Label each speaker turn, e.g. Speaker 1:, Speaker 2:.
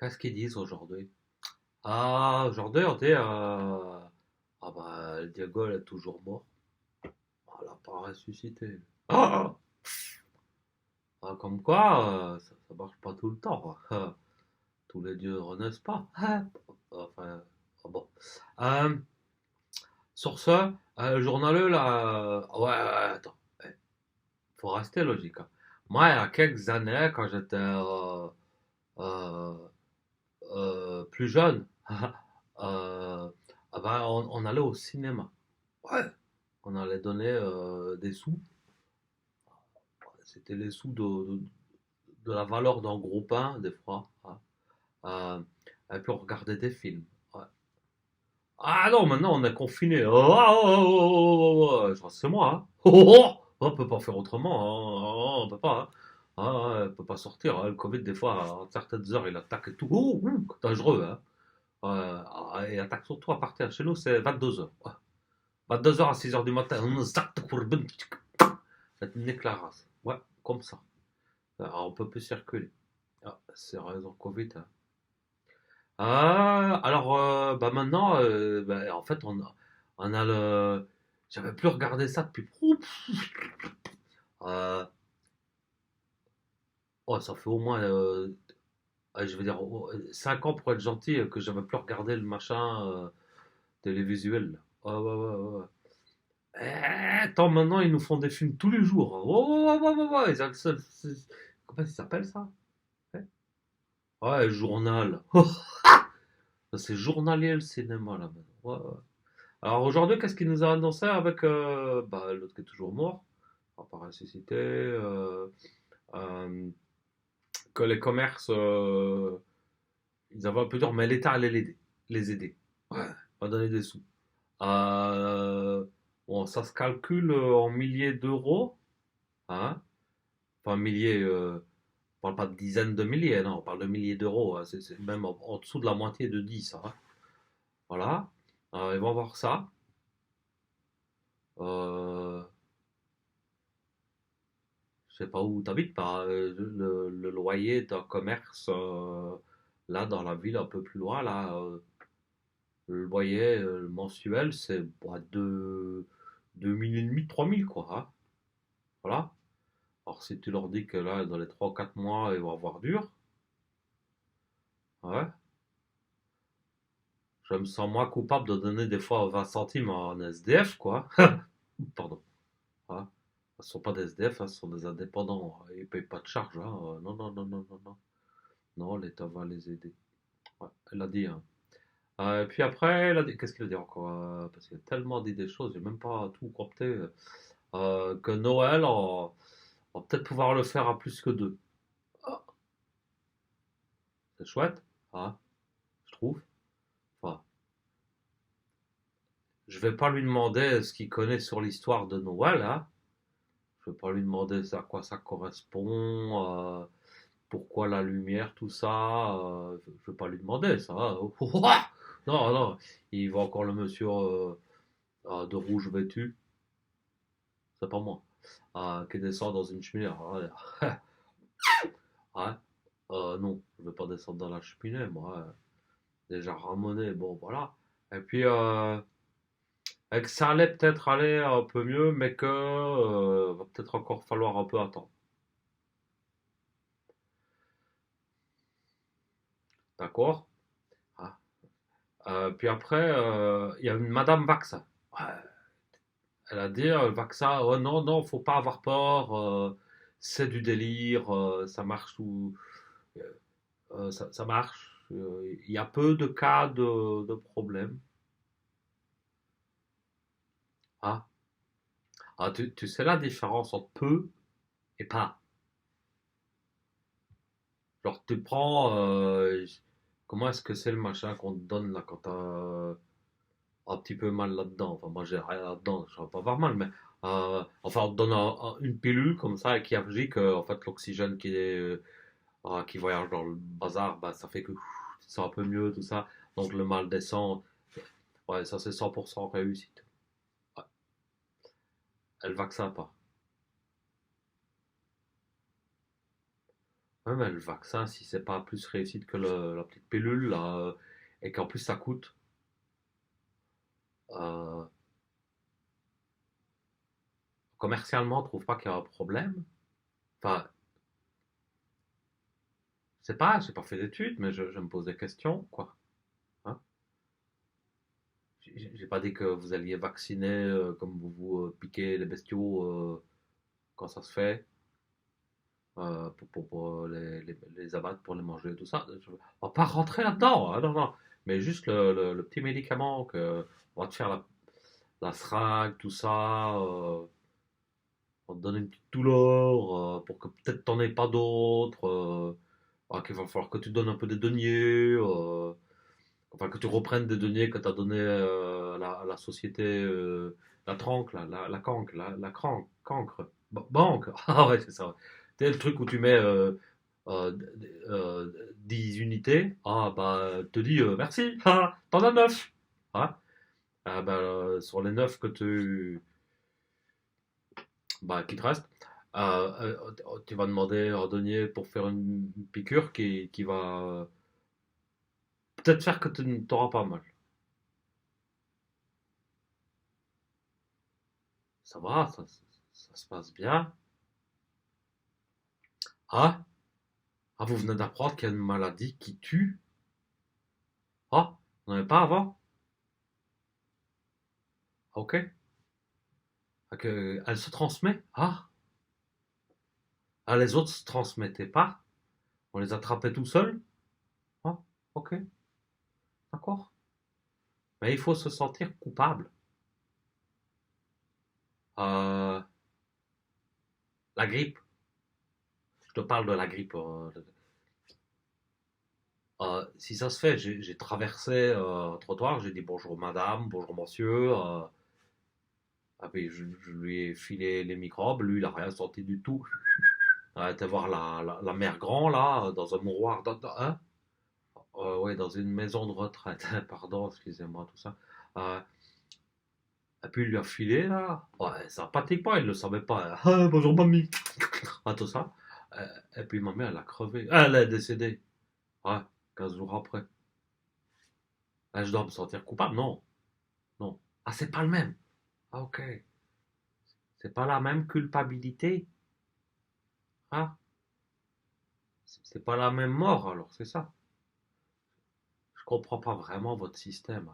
Speaker 1: Qu'est-ce qu'ils disent aujourd'hui? Ah, aujourd'hui, on dit ah bah, le Diego, il est toujours mort. Ah, il n'a pas ressuscité. Ah, ah, comme quoi, ça marche pas tout le temps. Ah, tous les dieux renaissent pas. Ah, enfin, ah bon. Euh, sur ce, le journaleux, là. Ouais, ouais, attends. Faut rester logique, hein. Moi, il y a quelques années, quand j'étais euh, plus jeune, ah ben, on allait au cinéma. Ouais. On allait donner des sous. C'était les sous de la valeur d'un gros pain, des fois, hein. Et puis on regardait des films. Ouais. Ah non, maintenant on est confiné. Oh, oh, oh, oh, oh, c'est moi, hein. Oh, oh, oh. On peut pas faire autrement, hein. On peut pas, hein. Ah, on peut pas sortir, hein. Le Covid, des fois, à certaines heures, il attaque et tout. Oh, dangereux, hein. Il attaque surtout à partir chez nous, c'est 22 heures. 22 heures à 6 heures du matin. Nique la race. Ouais, comme ça. Alors, on peut plus circuler. Ah, c'est raison Covid, hein. Ah, alors, bah maintenant, bah, en fait, on a le. J'avais plus regardé ça depuis. Euh, oh, ça fait au moins, je vais dire, 5 ans pour être gentil, que j'avais plus regardé le machin télévisuel, là. Ouais, ouais, ouais, ouais, ouais. Attends, maintenant, ils nous font des films tous les jours, hein. Ouais, ouais, ouais, ouais, ouais, comment ça s'appelle ça? Ouais, ouais, journal. C'est journalier le cinéma là maintenant. Ouais, ouais. Alors aujourd'hui, qu'est-ce qu'il nous a annoncé avec bah, l'autre qui est toujours mort, on va pas ressusciter, euh, que les commerces, ils avaient un peu dur, mais l'État allait les aider. Ouais, va donner des sous. Bon, ça se calcule en milliers d'euros, hein. Enfin, milliers, on parle pas de dizaines de milliers, non, on parle de milliers d'euros, hein. C'est même en dessous de la moitié de 10, hein. Voilà. Ils vont voir ça. Euh, je sais pas où t'habites, pas le loyer d'un commerce là dans la ville un peu plus loin là, le loyer mensuel c'est bah, 2 000 et demi, 3 000 quoi, hein. Voilà. Alors si tu leur dis que là dans les 3 ou 4 mois ils vont avoir dur, ouais, je me sens moins coupable de donner des fois 20 centimes en SDF quoi. Pardon. Hein. Ce sont pas des SDF, hein, ce sont des indépendants. Ils payent pas de charges, hein. Non, non, non, non, non, non. Non, l'État va les aider. Ouais, elle a dit, hein. Et puis après, elle a dit, qu'est-ce qu'il a dit encore? Parce qu'il a tellement dit des choses, j'ai même pas tout compté. Que Noël, on va peut-être pouvoir le faire à plus que deux. Ah, c'est chouette, hein, je trouve. Enfin, je vais pas lui demander ce qu'il connaît sur l'histoire de Noël, hein. Je vais pas lui demander à quoi ça correspond, pourquoi la lumière, tout ça. Je vais pas lui demander ça, hein. Non, non, il voit encore le monsieur de rouge vêtu, c'est pas moi, qui descend dans une cheminée. Ouais, non, je vais pas descendre dans la cheminée, moi. Déjà ramoné, bon, voilà. Et puis, et que ça allait peut-être aller un peu mieux, mais que va peut-être encore falloir un peu attendre. D'accord? Ah. Puis après, il y a une Madame Vaxa. Ouais, elle a dit, le vaccin, oh non, non, faut pas avoir peur, c'est du délire, ça marche tout, ça marche. Il y a peu de cas de problème. Ah, tu sais la différence entre peu et pas. Genre, tu prends, comment est-ce que c'est le machin qu'on te donne là quand t'as un petit peu mal là-dedans? Enfin, moi j'ai rien là-dedans, je vais pas avoir mal, mais enfin, on te donne une pilule comme ça et qui agit que en fait l'oxygène qui voyage dans le bazar, bah, ça fait que tu te sens un peu mieux, tout ça. Donc le mal descend. Ouais, ça c'est 100% réussite. Ouais. Elle vaccin pas. Ouais, mais le vaccin, si c'est pas plus réussite que la petite pilule, là, et qu'en plus ça coûte, euh, commercialement, on trouve pas qu'il y a un problème. Enfin, c'est pas, j'ai pas fait d'études, mais je me pose des questions, quoi. Hein. J'ai pas dit que vous alliez vacciner comme vous vous piquez les bestiaux quand ça se fait, pour les abattre, pour les manger, tout ça. On va pas rentrer là-dedans, hein, non, non. Mais juste le petit médicament que on va te faire la seringue, tout ça, on te donne une petite douleur pour que peut-être t'en aies pas d'autres. Qu'il va falloir que tu donnes un peu des deniers. Enfin, que tu reprennes des deniers que tu as donnés à la société, la tranque, la canque, cancre, banque. Ah ouais, c'est ça. C'est le truc où tu mets 10 unités. Ah bah, te dis merci, ah, t'en as 9. Ah, ah, bah, sur les 9 bah, qui te restent, tu vas demander un denier pour faire une piqûre qui va peut-être faire que tu n'auras pas mal. Ça va, ça se passe bien. Ah, ah, vous venez d'apprendre qu'il y a une maladie qui tue. Ah, vous n'en avez pas avant? Ah, ok. Ah, elle se transmet. Ah, ah, les autres se transmettaient pas. On les attrapait tout seuls. Ah, ok, d'accord. Mais il faut se sentir coupable. Euh, la grippe. Je te parle de la grippe. Si ça se fait, j'ai traversé un trottoir, j'ai dit bonjour madame, bonjour monsieur. Ah, puis je lui ai filé les microbes, lui il a rien senti du tout. Été voir la mère grand là, dans un mouroir, hein? Ouais, dans une maison de retraite. Pardon, excusez-moi, tout ça. Euh, et puis il lui a filé là. Ouais, sympathiquement, il ne le savait pas. Ah, bonjour mamie. Ah, tout ça. Et puis ma mère, elle a crevé. Ah, elle est décédée. Ouais, 15 jours après. Ah, je dois me sentir coupable? Non, non. Ah, c'est pas le même. Ah, ok. C'est pas la même culpabilité. Ah, c'est pas la même mort, alors, c'est ça. Je comprends pas vraiment votre système.